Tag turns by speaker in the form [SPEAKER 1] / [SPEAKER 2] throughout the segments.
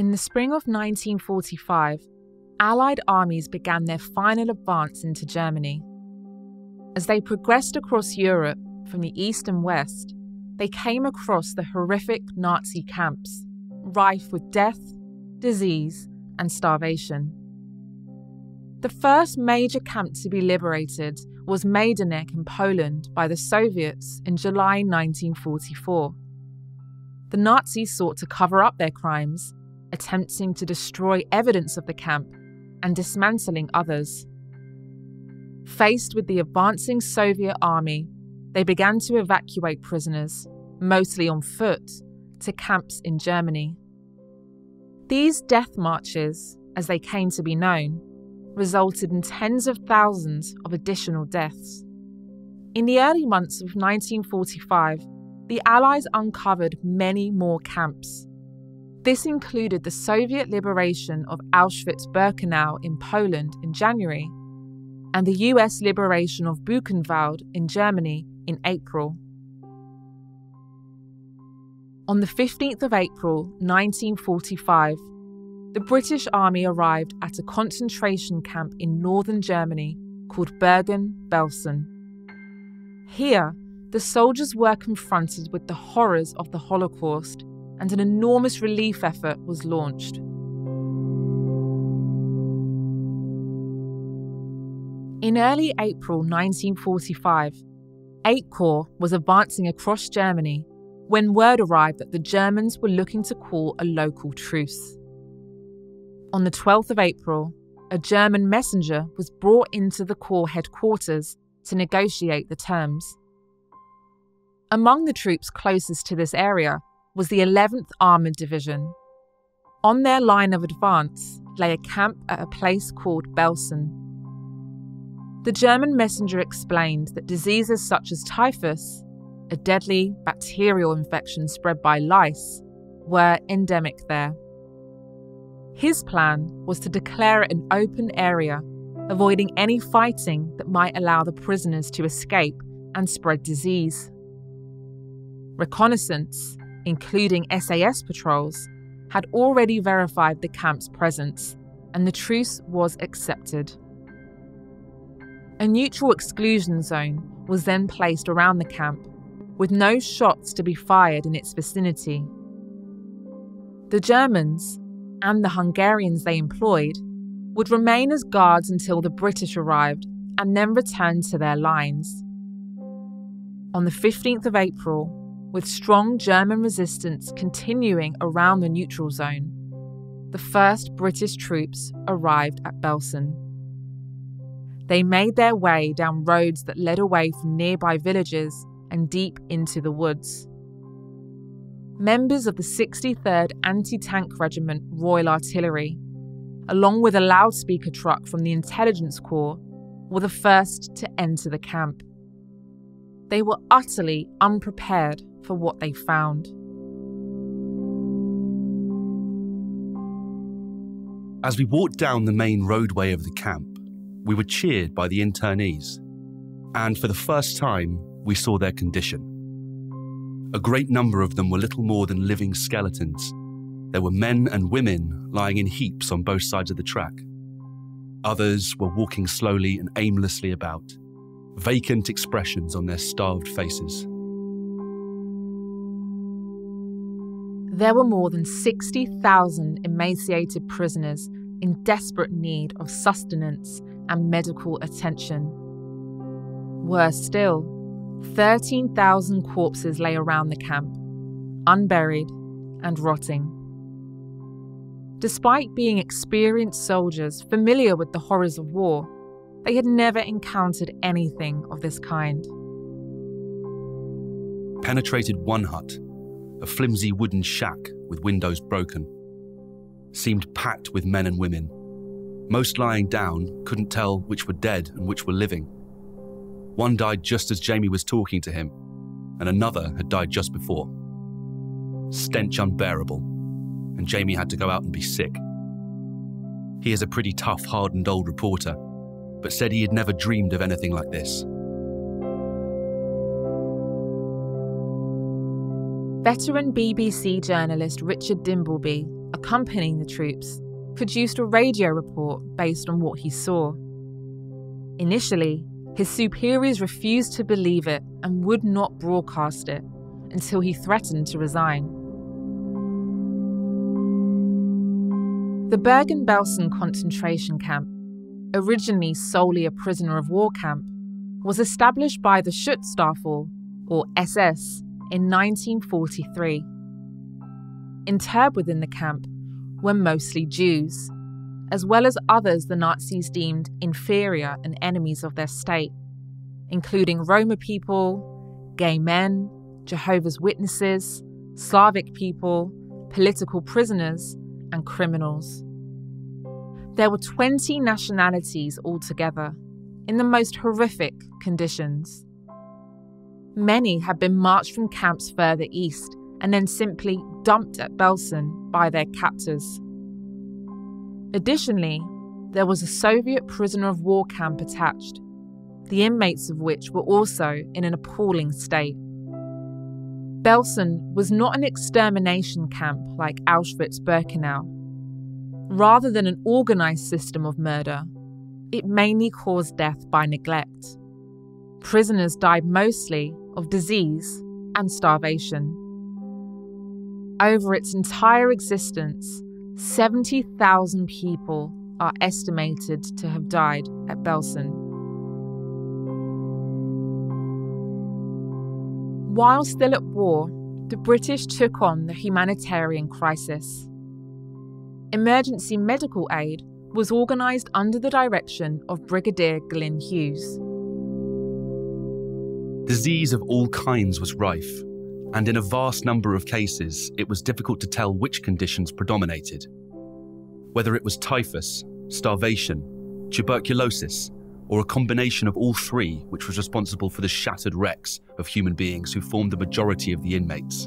[SPEAKER 1] In the spring of 1945, Allied armies began their final advance into Germany. As they progressed across Europe from the east and west, they came across the horrific Nazi camps, rife with death, disease, and starvation. The first major camp to be liberated was Majdanek in Poland by the Soviets in July 1944. The Nazis sought to cover up their crimes, attempting to destroy evidence of the camp and dismantling others. Faced with the advancing Soviet army, they began to evacuate prisoners, mostly on foot, to camps in Germany. These death marches, as they came to be known, resulted in tens of thousands of additional deaths. In the early months of 1945, the Allies uncovered many more camps. This included the Soviet liberation of Auschwitz-Birkenau in Poland in January, and the US liberation of Buchenwald in Germany in April. On the 15th of April 1945, the British Army arrived at a concentration camp in northern Germany called Bergen-Belsen. Here, the soldiers were confronted with the horrors of the Holocaust, and an enormous relief effort was launched. In early April 1945, 8 Corps was advancing across Germany when word arrived that the Germans were looking to call a local truce. On the 12th of April, a German messenger was brought into the Corps headquarters to negotiate the terms. Among the troops closest to this area was the 11th Armoured Division. On their line of advance lay a camp at a place called Belsen. The German messenger explained that diseases such as typhus, a deadly bacterial infection spread by lice, were endemic there. His plan was to declare it an open area, avoiding any fighting that might allow the prisoners to escape and spread disease. Reconnaissance, including SAS patrols, had already verified the camp's presence, and the truce was accepted. A neutral exclusion zone was then placed around the camp, with no shots to be fired in its vicinity. The Germans, and the Hungarians they employed, would remain as guards until the British arrived and then returned to their lines. On the 15th of April, with strong German resistance continuing around the neutral zone, the first British troops arrived at Belsen. They made their way down roads that led away from nearby villages and deep into the woods. Members of the 63rd Anti-Tank Regiment Royal Artillery, along with a loudspeaker truck from the Intelligence Corps, were the first to enter the camp. They were utterly unprepared for what they found.
[SPEAKER 2] As we walked down the main roadway of the camp, we were cheered by the internees, and for the first time, we saw their condition. A great number of them were little more than living skeletons. There were men and women lying in heaps on both sides of the track. Others were walking slowly and aimlessly about, vacant expressions on their starved faces.
[SPEAKER 1] There were more than 60,000 emaciated prisoners in desperate need of sustenance and medical attention. Worse still, 13,000 corpses lay around the camp, unburied and rotting. Despite being experienced soldiers familiar with the horrors of war, they had never encountered anything of this kind.
[SPEAKER 2] Penetrated one hut, a flimsy wooden shack with windows broken. Seemed packed with men and women. Most lying down, couldn't tell which were dead and which were living. One died just as Jamie was talking to him, and another had died just before. Stench unbearable, and Jamie had to go out and be sick. He is a pretty tough, hardened old reporter, but said he had never dreamed of anything like this.
[SPEAKER 1] Veteran BBC journalist Richard Dimbleby accompanying the troops, produced a radio report based on what he saw. Initially, his superiors refused to believe it and would not broadcast it until he threatened to resign. The Bergen-Belsen concentration camp, originally solely a prisoner of war camp, was established by the Schutzstaffel, or SS, in 1943. Interred within the camp were mostly Jews, as well as others the Nazis deemed inferior and enemies of their state, including Roma people, gay men, Jehovah's Witnesses, Slavic people, political prisoners, and criminals. There were 20 nationalities altogether, in the most horrific conditions. Many had been marched from camps further east and then simply dumped at Belsen by their captors. Additionally, there was a Soviet prisoner of war camp attached, the inmates of which were also in an appalling state. Belsen was not an extermination camp like Auschwitz-Birkenau. Rather than an organised system of murder, it mainly caused death by neglect. Prisoners died mostly of disease and starvation. Over its entire existence, 70,000 people are estimated to have died at Belsen. While still at war, the British took on the humanitarian crisis. Emergency medical aid was organised under the direction of Brigadier Glyn Hughes.
[SPEAKER 2] Disease of all kinds was rife, and in a vast number of cases, it was difficult to tell which conditions predominated. Whether it was typhus, starvation, tuberculosis, or a combination of all three, which was responsible for the shattered wrecks of human beings who formed the majority of the inmates.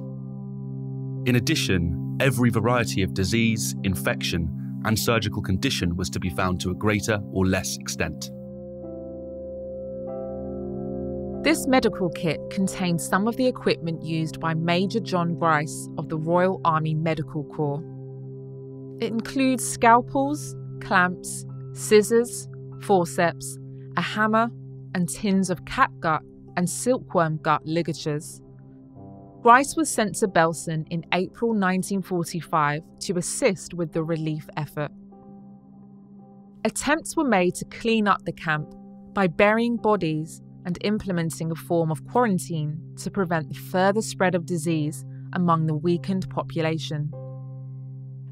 [SPEAKER 2] In addition, every variety of disease, infection, and surgical condition was to be found to a greater or less extent.
[SPEAKER 1] This medical kit contained some of the equipment used by Major John Grice of the Royal Army Medical Corps. It includes scalpels, clamps, scissors, forceps, a hammer, and tins of catgut and silkworm gut ligatures. Grice was sent to Belsen in April 1945 to assist with the relief effort. Attempts were made to clean up the camp by burying bodies and implementing a form of quarantine to prevent the further spread of disease among the weakened population.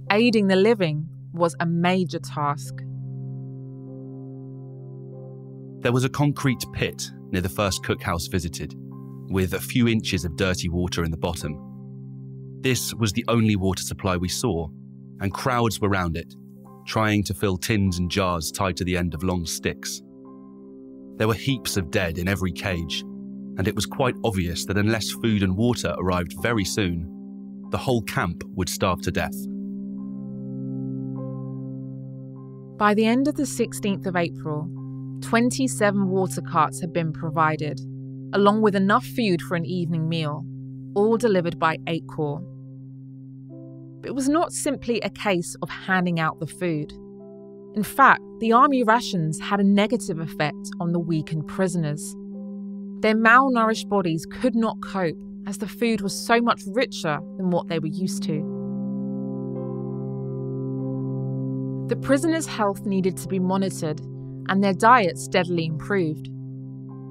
[SPEAKER 1] Aiding the living was a major task.
[SPEAKER 2] There was a concrete pit near the first cookhouse visited, with a few inches of dirty water in the bottom. This was the only water supply we saw, and crowds were round it, trying to fill tins and jars tied to the end of long sticks. There were heaps of dead in every cage, and it was quite obvious that unless food and water arrived very soon, the whole camp would starve to death.
[SPEAKER 1] By the end of the 16th of April, 27 water carts had been provided, along with enough food for an evening meal, all delivered by 8 Corps. But it was not simply a case of handing out the food. In fact, the army rations had a negative effect on the weakened prisoners. Their malnourished bodies could not cope as the food was so much richer than what they were used to. The prisoners' health needed to be monitored and their diet steadily improved.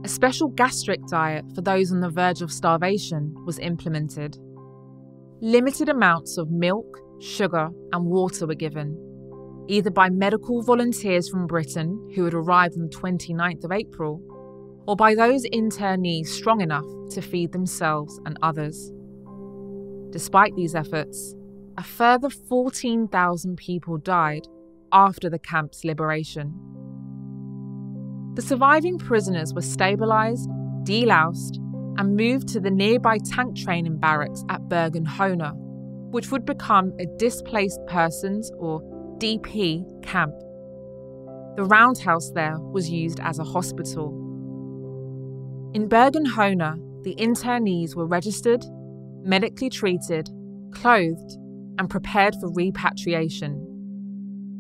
[SPEAKER 1] A special gastric diet for those on the verge of starvation was implemented. Limited amounts of milk, sugar, and water were given, either by medical volunteers from Britain who had arrived on the 29th of April, or by those internees strong enough to feed themselves and others. Despite these efforts, a further 14,000 people died after the camp's liberation. The surviving prisoners were stabilised, deloused, and moved to the nearby tank training barracks at Bergen-Belsen, which would become a displaced persons, or DP, camp. The roundhouse there was used as a hospital. In Bergen-Belsen, the internees were registered, medically treated, clothed, and prepared for repatriation.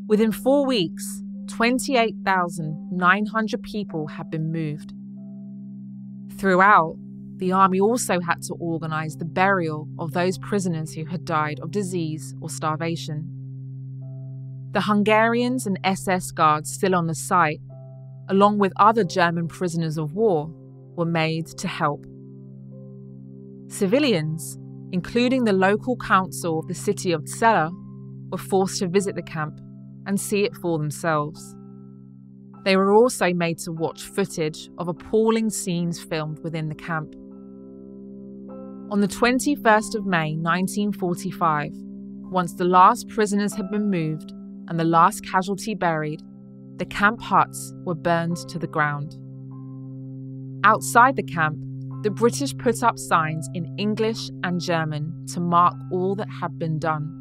[SPEAKER 1] Within 4 weeks, 28,900 people had been moved. Throughout, the army also had to organise the burial of those prisoners who had died of disease or starvation. The Hungarians and SS guards still on the site, along with other German prisoners of war, were made to help. Civilians, including the local council of the city of Celle, were forced to visit the camp and see it for themselves. They were also made to watch footage of appalling scenes filmed within the camp. On the 21st of May 1945, once the last prisoners had been moved and the last casualty buried, the camp huts were burned to the ground. Outside the camp, the British put up signs in English and German to mark all that had been done.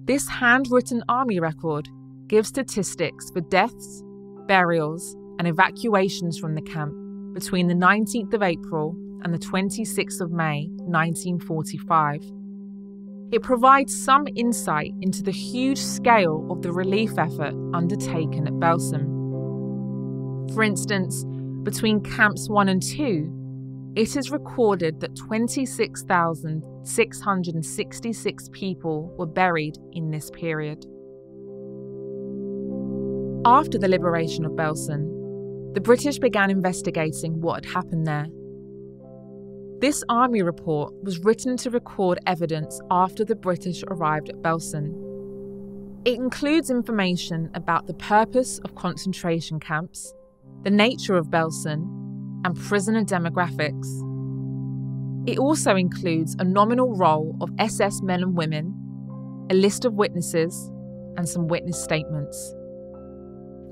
[SPEAKER 1] This handwritten army record gives statistics for deaths, burials, and evacuations from the camp between the 19th of April and the 26th of May 1945. It provides some insight into the huge scale of the relief effort undertaken at Belsen. For instance, between camps 1 and 2, it is recorded that 26,666 people were buried in this period. After the liberation of Belsen, the British began investigating what had happened there. This army report was written to record evidence after the British arrived at Belsen. It includes information about the purpose of concentration camps, the nature of Belsen, and prisoner demographics. It also includes a nominal roll of SS men and women, a list of witnesses, and some witness statements.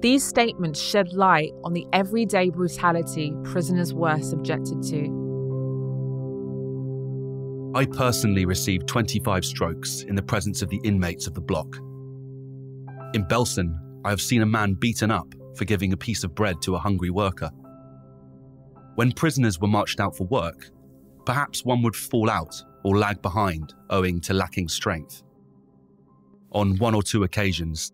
[SPEAKER 1] These statements shed light on the everyday brutality prisoners were subjected to.
[SPEAKER 2] I personally received 25 strokes in the presence of the inmates of the block. In Belsen, I have seen a man beaten up for giving a piece of bread to a hungry worker. When prisoners were marched out for work, perhaps one would fall out or lag behind owing to lacking strength. On 1 or 2 occasions,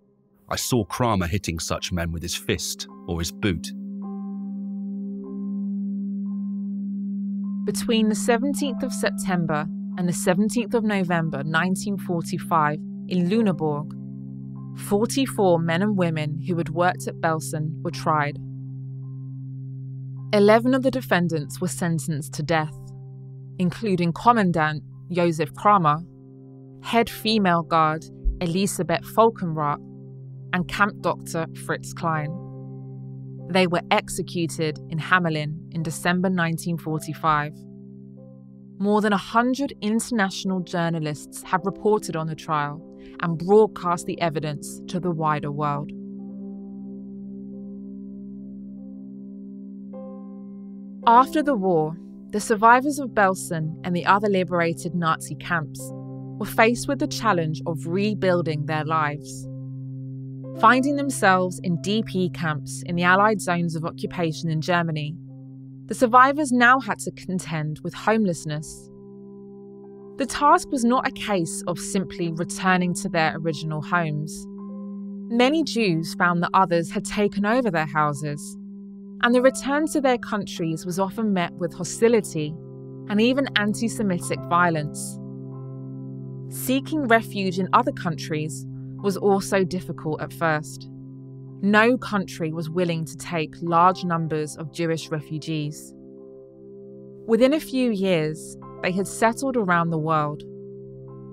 [SPEAKER 2] I saw Kramer hitting such men with his fist or his boot.
[SPEAKER 1] Between the 17th of September and the 17th of November 1945 in Lüneburg, 44 men and women who had worked at Belsen were tried. 11 of the defendants were sentenced to death, including Commandant Josef Kramer, head female guard Elisabeth Falkenrath, and camp doctor Fritz Klein. They were executed in Hamelin in December 1945. More than 100 international journalists have reported on the trial and broadcast the evidence to the wider world. After the war, the survivors of Belsen and the other liberated Nazi camps were faced with the challenge of rebuilding their lives. Finding themselves in DP camps in the Allied zones of occupation in Germany, the survivors now had to contend with homelessness. The task was not a case of simply returning to their original homes. Many Jews found that others had taken over their houses, and the return to their countries was often met with hostility and even anti-Semitic violence. Seeking refuge in other countries was also difficult at first. No country was willing to take large numbers of Jewish refugees. Within a few years, they had settled around the world.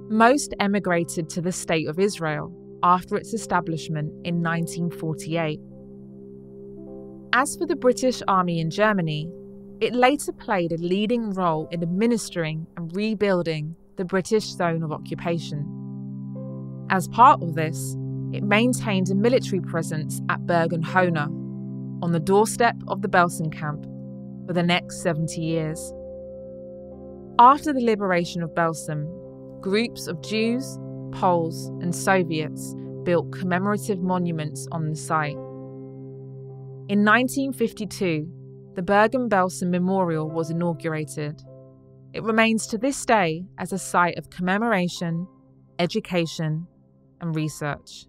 [SPEAKER 1] Most emigrated to the State of Israel after its establishment in 1948. As for the British Army in Germany, it later played a leading role in administering and rebuilding the British zone of occupation. As part of this, it maintained a military presence at Bergen-Belsen, on the doorstep of the Belsen camp, for the next 70 years. After the liberation of Belsen, groups of Jews, Poles, and Soviets built commemorative monuments on the site. In 1952, the Bergen-Belsen Memorial was inaugurated. It remains to this day as a site of commemoration, education, and research.